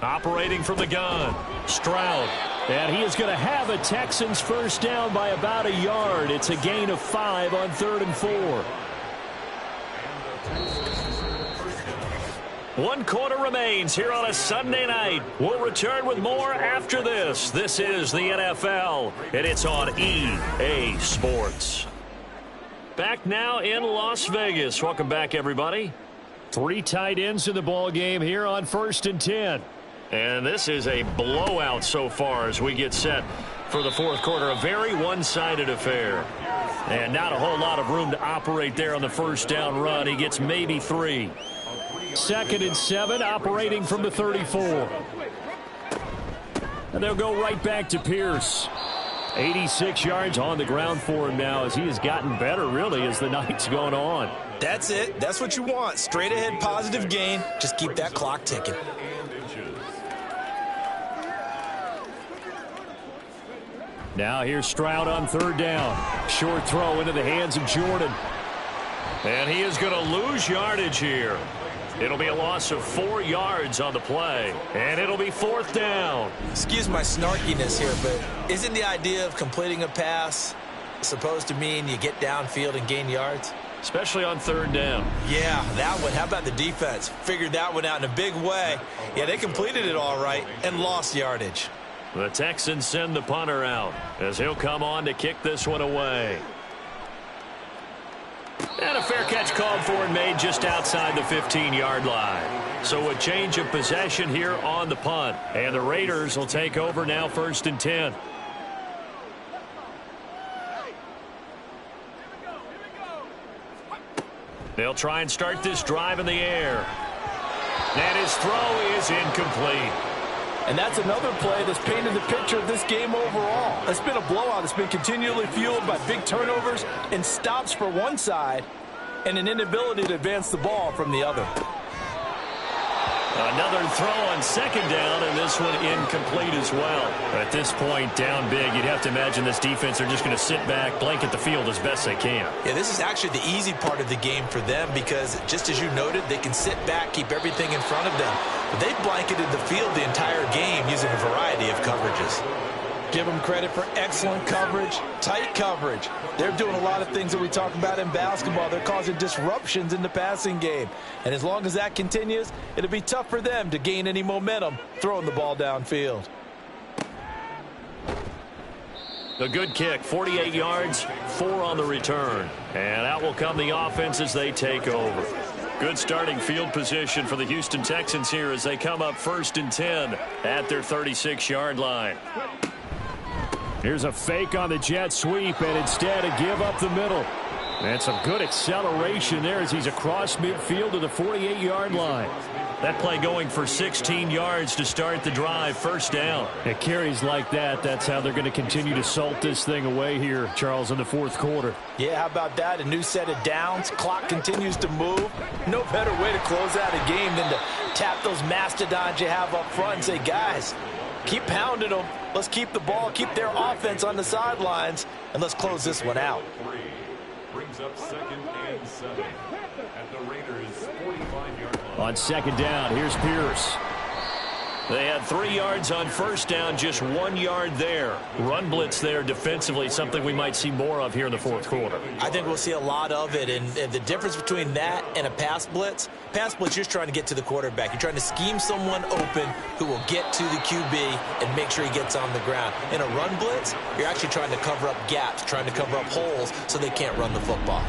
Operating from the gun, Stroud. And he is going to have a Texans first down by about a yard. It's a gain of 5 on 3rd and 4. 1 quarter remains here on a Sunday night. We'll return with more after this. This is the NFL, and it's on EA Sports. Back now in Las Vegas. Welcome back, everybody. 3 tight ends in the ball game here on 1st and 10. And this is a blowout so far as we get set for the 4th quarter. A very one-sided affair. And not a whole lot of room to operate there on the first down run. He gets maybe 3. 2nd and 7, operating from the 34. And they'll go right back to Pierce. 86 yards on the ground for him now as he has gotten better, really, as the night's gone on. That's it. That's what you want. Straight ahead positive gain. Just keep that clock ticking. Now here's Stroud on 3rd down. Short throw into the hands of Jordan. And he is going to lose yardage here. It'll be a loss of 4 yards on the play. And it'll be 4th down. Excuse my snarkiness here, but isn't the idea of completing a pass supposed to mean you get downfield and gain yards? Especially on 3rd down. Yeah, that one. How about the defense? Figured that one out in a big way. Yeah, they completed it all right and lost yardage. The Texans send the punter out as he'll come on to kick this one away. And a fair catch called for and made just outside the 15-yard line. So a change of possession here on the punt. And the Raiders will take over now 1st and 10. They'll try and start this drive in the air. And his throw is incomplete. And that's another play that's painted the picture of this game overall. It's been a blowout. It's been continually fueled by big turnovers and stops for one side and an inability to advance the ball from the other. Another throw on 2nd down, and this one incomplete as well. At this point, down big, you'd have to imagine this defense are just going to sit back, blanket the field as best they can. Yeah, this is actually the easy part of the game for them because, just as you noted, they can sit back, keep everything in front of them. But they've blanketed the field the entire game using a variety of coverages. Give them credit for excellent coverage, tight coverage. They're doing a lot of things that we talk about in basketball. They're causing disruptions in the passing game. And as long as that continues, it'll be tough for them to gain any momentum throwing the ball downfield. A good kick, 48 yards, 4 on the return. And out will come the offense as they take over. Good starting field position for the Houston Texans here as they come up 1st and 10 at their 36-yard line. Here's a fake on the jet sweep, and instead a give up the middle. And some good acceleration there as he's across midfield to the 48-yard line. That play going for 16 yards to start the drive, 1st down. It carries like that. That's how they're going to continue to salt this thing away here, Charles, in the 4th quarter. Yeah, how about that? A new set of downs. Clock continues to move. No better way to close out a game than to tap those mastodons you have up front and say, guys, keep pounding them. Let's keep the ball, keep their offense on the sidelines, and let's close this one out. Brings up 2nd and 7 at the Raiders' 45-yard line. On 2nd down, here's Pierce. They had 3 yards on 1st down, just 1 yard there. Run blitz there defensively, something we might see more of here in the 4th quarter. I think we'll see a lot of it, and the difference between that and a pass blitz, you're just trying to get to the quarterback. You're trying to scheme someone open who will get to the QB and make sure he gets on the ground. In a run blitz, you're actually trying to cover up gaps, trying to cover up holes so they can't run the football.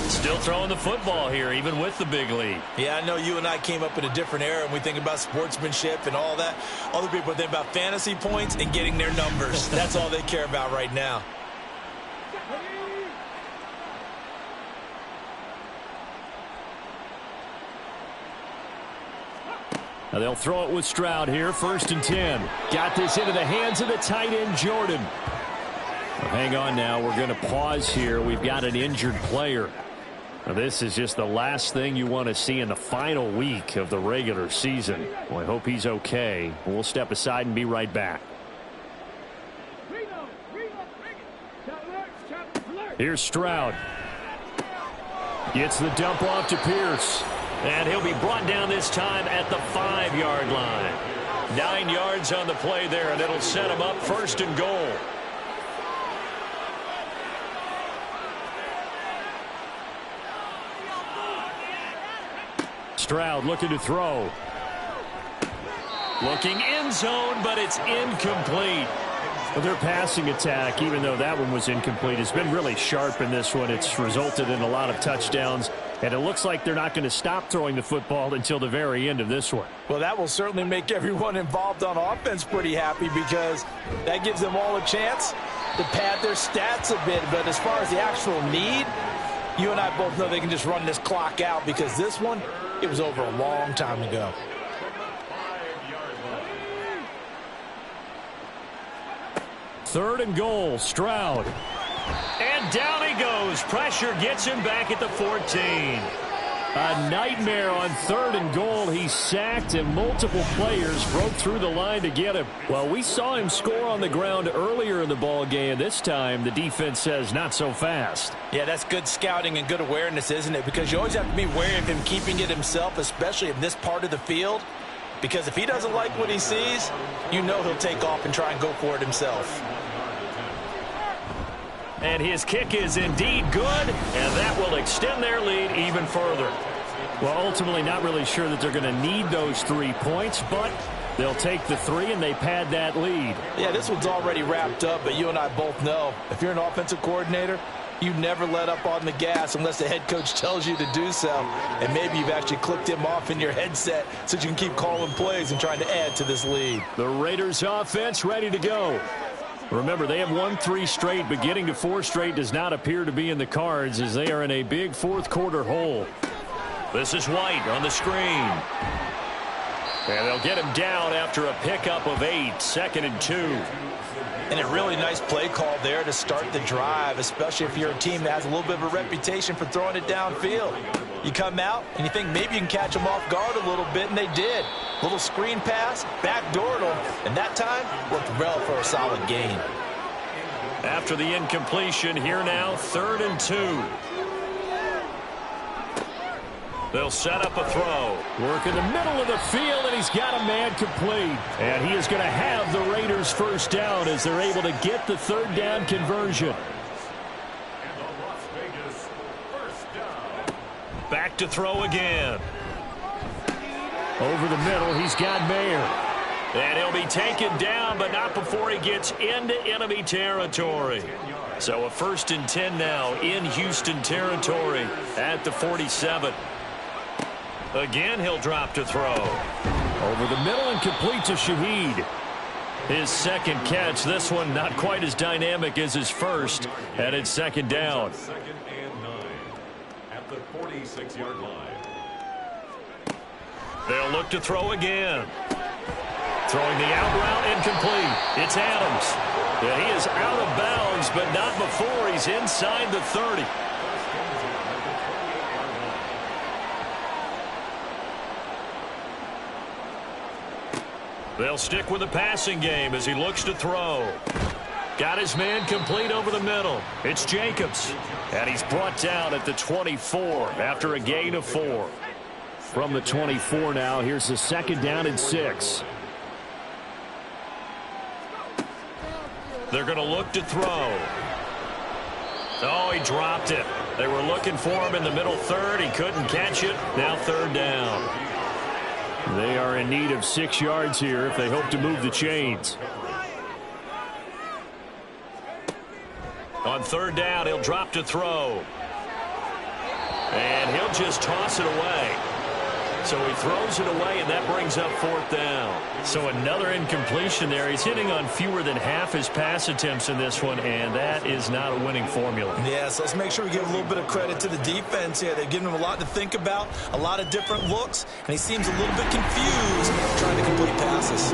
Still throwing the football here, even with the big lead. Yeah, I know you and I came up in a different era, and we think about sportsmanship and all that. Other people think about fantasy points and getting their numbers. That's all they care about right now. Now they'll throw it with Stroud here, 1st and 10. Got this into the hands of the tight end, Jordan. Well, hang on now. We're going to pause here. We've got an injured player. This is just the last thing you want to see in the final week of the regular season. Well, I hope he's okay. We'll step aside and be right back. Here's Stroud. Gets the dump off to Pierce. And he'll be brought down this time at the 5-yard line. 9 yards on the play there, and it'll set him up 1st and goal. Stroud looking to throw. Looking end zone, but it's incomplete. Well, their passing attack, even though that one was incomplete, has been really sharp in this one. It's resulted in a lot of touchdowns, and it looks like they're not going to stop throwing the football until the very end of this one. Well, that will certainly make everyone involved on offense pretty happy because that gives them all a chance to pad their stats a bit. But as far as the actual need, you and I both know they can just run this clock out because this one, it was over a long time ago. Third and goal, Stroud. And down he goes. Pressure gets him back at the 14. A nightmare on 3rd and goal. He's sacked, and multiple players broke through the line to get him. Well, we saw him score on the ground earlier in the ball game. This time, the defense says not so fast. Yeah, that's good scouting and good awareness, isn't it? Because you always have to be wary of him keeping it himself, especially in this part of the field. Because if he doesn't like what he sees, you know he'll take off and try and go for it himself. And his kick is indeed good, and that will extend their lead even further. Well, ultimately not really sure that they're going to need those 3 points, but they'll take the 3 and they pad that lead. Yeah, this one's already wrapped up, but you and I both know if you're an offensive coordinator, you never let up on the gas unless the head coach tells you to do so. And maybe you've actually clicked him off in your headset so you can keep calling plays and trying to add to this lead. The Raiders offense ready to go. Remember, they have won 3 straight, but getting to 4 straight does not appear to be in the cards as they are in a big 4th quarter hole. This is White on the screen. And they'll get him down after a pickup of 8, 2nd and 2. And a really nice play call there to start the drive, especially if you're a team that has a little bit of a reputation for throwing it downfield. You come out and you think maybe you can catch them off guard a little bit, and they did. Little screen pass, backdoored them, and that time worked well for a solid gain. After the incompletion, here now, 3rd and 2. They'll set up a throw. Work in the middle of the field, and he's got a man complete. And he is going to have the Raiders first down as they're able to get the 3rd down conversion. Back to throw again. Over the middle, he's got Mayer. And he'll be taken down, but not before he gets into enemy territory. So a 1st and 10 now in Houston territory at the 47. Again, he'll drop to throw. Over the middle and complete to Shaheed. His 2nd catch, this one not quite as dynamic as his first, and it's 2nd down. 2nd and 9 at the 46-yard line. They'll look to throw again. Throwing the out route incomplete. It's Adams. Yeah, he is out of bounds, but not before he's inside the 30. They'll stick with the passing game as he looks to throw. Got his man complete over the middle. It's Jacobs. And he's brought down at the 24 after a gain of 4. From the 24 now, here's the 2nd down and 6. They're going to look to throw. Oh, he dropped it. They were looking for him in the middle 3rd. He couldn't catch it. Now 3rd down. They are in need of 6 yards here if they hope to move the chains. On 3rd down, he'll drop to throw. And he'll just toss it away. So he throws it away, and that brings up 4th down. So another incompletion there. He's hitting on fewer than half his pass attempts in this one, and that is not a winning formula. Yeah, so let's make sure we give a little bit of credit to the defense here. They've given him a lot to think about, a lot of different looks, and he seems a little bit confused trying to complete passes.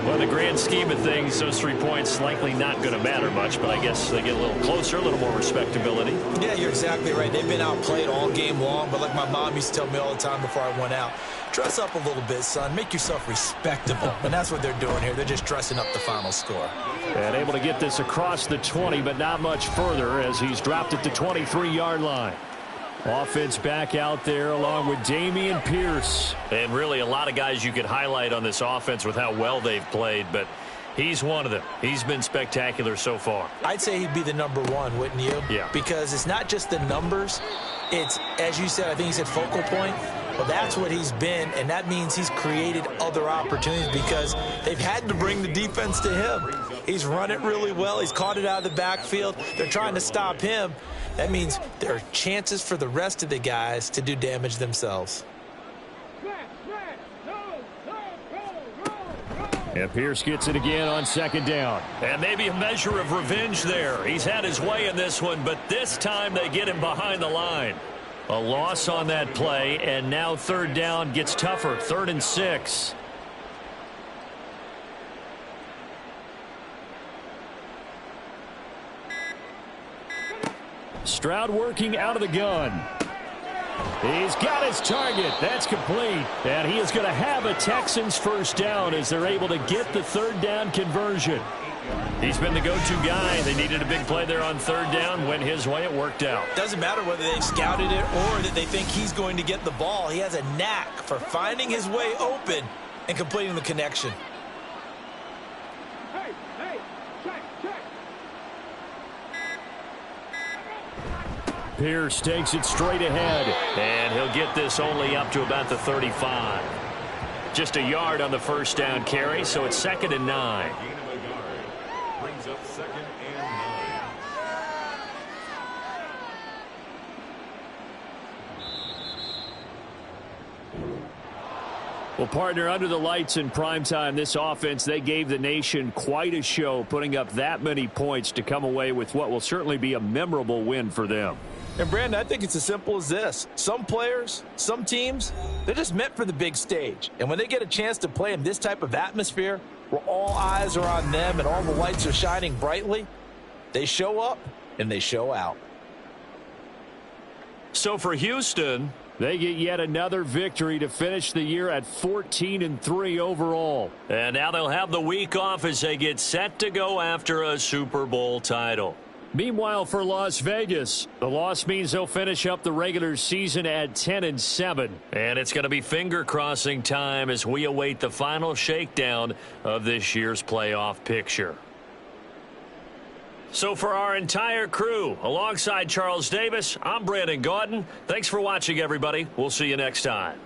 Well, in the grand scheme of things, those 3 points likely not going to matter much, but I guess they get a little closer, a little more respectability. Yeah, you're exactly right. They've been outplayed all game long, but like my mom used to tell me all the time before I went out, dress up a little bit, son. Make yourself respectable. And that's what they're doing here. They're just dressing up the final score. And able to get this across the 20, but not much further as he's dropped at the 23-yard line. Offense back out there along with Dameon Pierce. And really a lot of guys you could highlight on this offense with how well they've played, but he's one of them. He's been spectacular so far. I'd say he'd be the number one, wouldn't you? Yeah. Because it's not just the numbers. It's, as you said, I think you said focal point. Well, that's what he's been, and that means he's created other opportunities because they've had to bring the defense to him. He's run it really well. He's caught it out of the backfield. They're trying to stop him. That means there are chances for the rest of the guys to do damage themselves. And Pierce gets it again on second down. And maybe a measure of revenge there. He's had his way in this one, but this time they get him behind the line. A loss on that play, and now third down gets tougher. 3rd and 6. Stroud working out of the gun. He's got his target. That's complete. And he is going to have a Texans first down as they're able to get the third down conversion. He's been the go-to guy. They needed a big play there on third down. Went his way. It worked out. Doesn't matter whether they scouted it or that they think he's going to get the ball. He has a knack for finding his way open and completing the connection. Pierce takes it straight ahead. And he'll get this only up to about the 35. Just a yard on the first down carry, so it's 2nd and 9. Brings up 2nd and 9. Well, partner, under the lights in primetime, this offense, they gave the nation quite a show, putting up that many points to come away with what will certainly be a memorable win for them. And, Brandon, I think it's as simple as this. Some players, some teams, they're just meant for the big stage. And when they get a chance to play in this type of atmosphere where all eyes are on them and all the lights are shining brightly, they show up and they show out. So for Houston, they get yet another victory to finish the year at 14-3 overall. And now they'll have the week off as they get set to go after a Super Bowl title. Meanwhile, for Las Vegas, the loss means they'll finish up the regular season at 10-7. And it's going to be finger-crossing time as we await the final shakedown of this year's playoff picture. So for our entire crew, alongside Charles Davis, I'm Brandon Gaudin. Thanks for watching, everybody. We'll see you next time.